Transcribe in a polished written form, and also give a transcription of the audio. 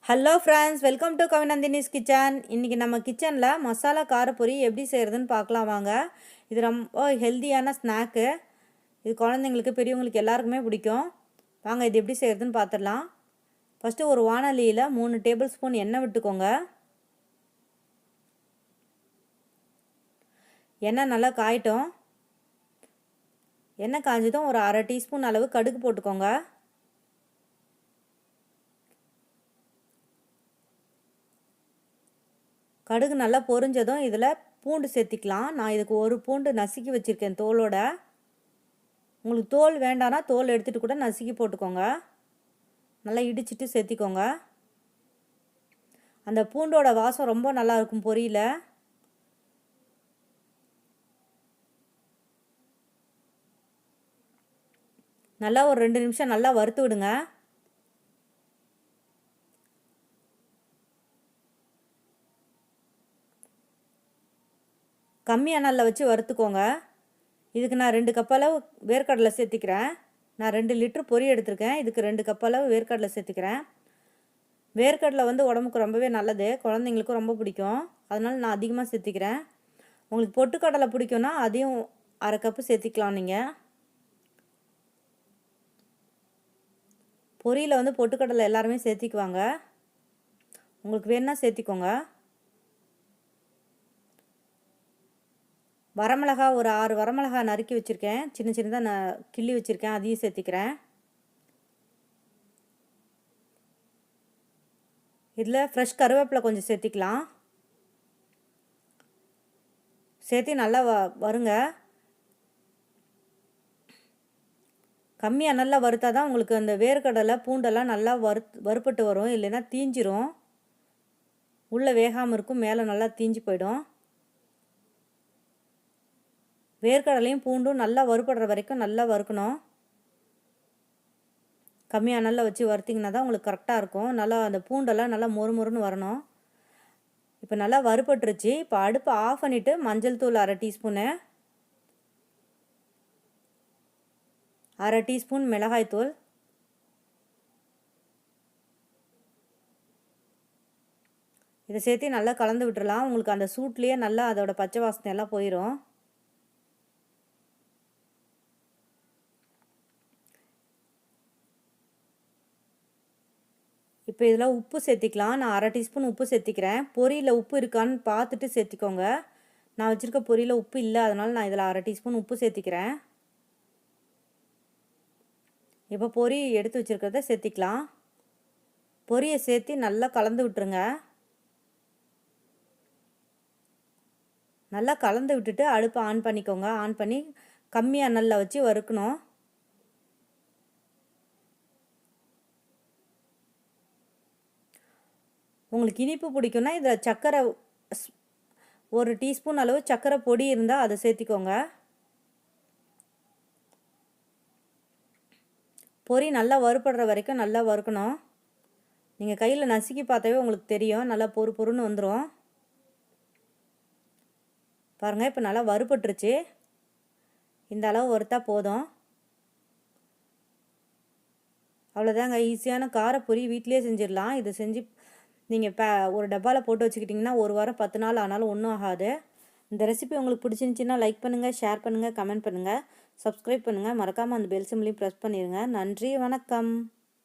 Hello friends, welcome to Kavinandhini's kitchen. இன்றைக்கி நம்ம கிச்சனில் மசாலா காரப்பொரி எப்படி செய்கிறதுன்னு பார்க்கலாம் வாங்க. இது ரொம்ப ஹெல்த்தியான ஸ்நாக்கு. இது குழந்தைங்களுக்கு பெரியவங்களுக்கு எல்லாருக்குமே பிடிக்கும். வாங்க இது எப்படி செய்கிறதுன்னு பார்த்துடலாம். ஃபஸ்ட்டு ஒரு வானலியில் 3 டேபிள் ஸ்பூன் எண்ணெய் விட்டுக்கோங்க. எண்ணெய் நல்லா காயட்டும். எண்ணெய் காய்ஞ்சதும் ஒரு அரை டீஸ்பூன் அளவு கடுகு போட்டுக்கோங்க. கடுகு நல்லா பொரிஞ்சதும் இதில் பூண்டு சேர்த்திக்கலாம். நான் இதுக்கு ஒரு பூண்டு நசுக்கி வச்சுருக்கேன் தோலோட. உங்களுக்கு தோல் வேண்டானா தோல் எடுத்துகிட்டு கூட நசுக்கி போட்டுக்கோங்க. நல்லா இடிச்சிட்டு சேர்த்திக்கோங்க. அந்த பூண்டோட வாசம் ரொம்ப நல்லா இருக்கும் பொரியில். நல்லா ஒரு 2 நிமிஷம் நல்லா வறுத்து விடுங்க. கம்மி அனலில் வச்சு வறுத்துக்கோங்க. இதுக்கு நான் 2 கப் அளவு வேர்க்கடலை சேர்த்திக்கிறேன். நான் 2 லிட்டர் பொரி எடுத்திருக்கேன். இதுக்கு 2 கப் அளவு வேர்க்கடலை சேர்த்திக்கிறேன். வேர்க்கடலை உடம்புக்கு ரொம்பவே நல்லது, குழந்தைங்களுக்கும் ரொம்ப பிடிக்கும். அதனால் நான் அதிகமாக சேர்த்திக்கிறேன். உங்களுக்கு பொட்டுக்கடலை பிடிக்கும்னா அதையும் அரை கப்பு சேர்த்திக்கலாம். நீங்கள் பொரியில் பொட்டுக்கடலை எல்லாருமே சேர்த்திக்குவாங்க. உங்களுக்கு வேணுன்னா சேர்த்திக்கோங்க. வரமிளகா ஒரு 6 வரமிளகா நறுக்கி வச்சுருக்கேன். சின்ன சின்னதாக நான் கிள்ளி வச்சுருக்கேன். அதையும் சேர்த்திக்கிறேன். இதில் ஃப்ரெஷ் கருவேப்பிலை கொஞ்சம் சேர்த்திக்கலாம். சேர்த்து நல்லா வருங்க. கம்மி அனலில் வறுத்தா தான் உங்களுக்கு அந்த வேர்க்கடலை பூண்டெல்லாம் நல்லா வறுப்பட்டு வரும். இல்லைன்னா தீஞ்சிரும், உள்ளே வேகாமல் இருக்கும், மேலே நல்லா தீஞ்சு போயிடும். வேர்க்கடலையும் பூண்டும் நல்லா வறுபடுற வரைக்கும் நல்லா வறுக்கணும். கம்மி அனலில் வச்சு வறுத்திங்கன்னா தான் உங்களுக்கு கரெக்டாக இருக்கும். நல்லா அந்த பூண்டெல்லாம் நல்லா மொறுமொறுன்னு வரணும். இப்போ நல்லா வறுபட்டுருச்சு. இப்போ அடுப்பை ஆஃப் பண்ணிவிட்டு மஞ்சள் தூள் அரை டீஸ்பூனு, அரை டீஸ்பூன் மிளகாய்த்தூள், இதை சேர்த்து நல்லா கலந்து விட்டுறலாம். உங்களுக்கு அந்த சூட்லேயே நல்லா அதோட பச்சை வாசனை எல்லாம் போயிடும். இப்போ இதில் உப்பு சேர்த்திக்கலாம். நான் அரை டீஸ்பூன் உப்பு சேர்த்திக்கிறேன். பொரியில் உப்பு இருக்கான்னு பார்த்துட்டு சேர்த்திக்கோங்க. நான் வச்சுருக்க பொரியில் உப்பு இல்லை, அதனால் நான் இதில் அரை டீஸ்பூன் உப்பு சேர்த்திக்கிறேன். இப்போ பொரி எடுத்து வச்சுருக்கிறத சேர்த்திக்கலாம். பொரியை சேர்த்து நல்லா கலந்து விட்டுருங்க. நல்லா கலந்து விட்டுட்டு அடுப்பை ஆன் பண்ணிக்கோங்க. ஆன் பண்ணி கம்மி அனலில் வச்சு வறுக்கணும். உங்களுக்கு இனிப்பு பிடிக்கும்னா இதில் சர்க்கரை ஒரு டீஸ்பூன் அளவு சர்க்கரை பொடி இருந்தால் அதை சேர்த்திக்கோங்க. பொரி நல்லா வறுபடுற வரைக்கும் நல்லா வறுக்கணும். நீங்கள் கையில் நசுக்கி பார்த்தாவே உங்களுக்கு தெரியும், நல்லா பொறுன்னு வந்துடும். பாருங்கள், இப்போ நல்லா வறுபட்டுருச்சு. இந்த அளவு வறுத்தா போதும். அவ்வளோதாங்க, ஈஸியான காரப்பொரி வீட்டிலே செஞ்சிடலாம். இது செஞ்சு நீங்கள் ஒரு டப்பாவில் போட்டு வச்சுக்கிட்டிங்கன்னா 1 வாரம் 10 நாள் ஆனாலும் ஒன்றும் ஆகாது. இந்த ரெசிபி உங்களுக்கு பிடிச்சிருந்துச்சின்னா லைக் பண்ணுங்கள், ஷேர் பண்ணுங்கள், கமெண்ட் பண்ணுங்கள், சப்ஸ்கிரைப் பண்ணுங்கள். மறக்காமல் அந்த பெல் சிம்லையும் ப்ரெஸ் பண்ணிடுங்க. நன்றி, வணக்கம்.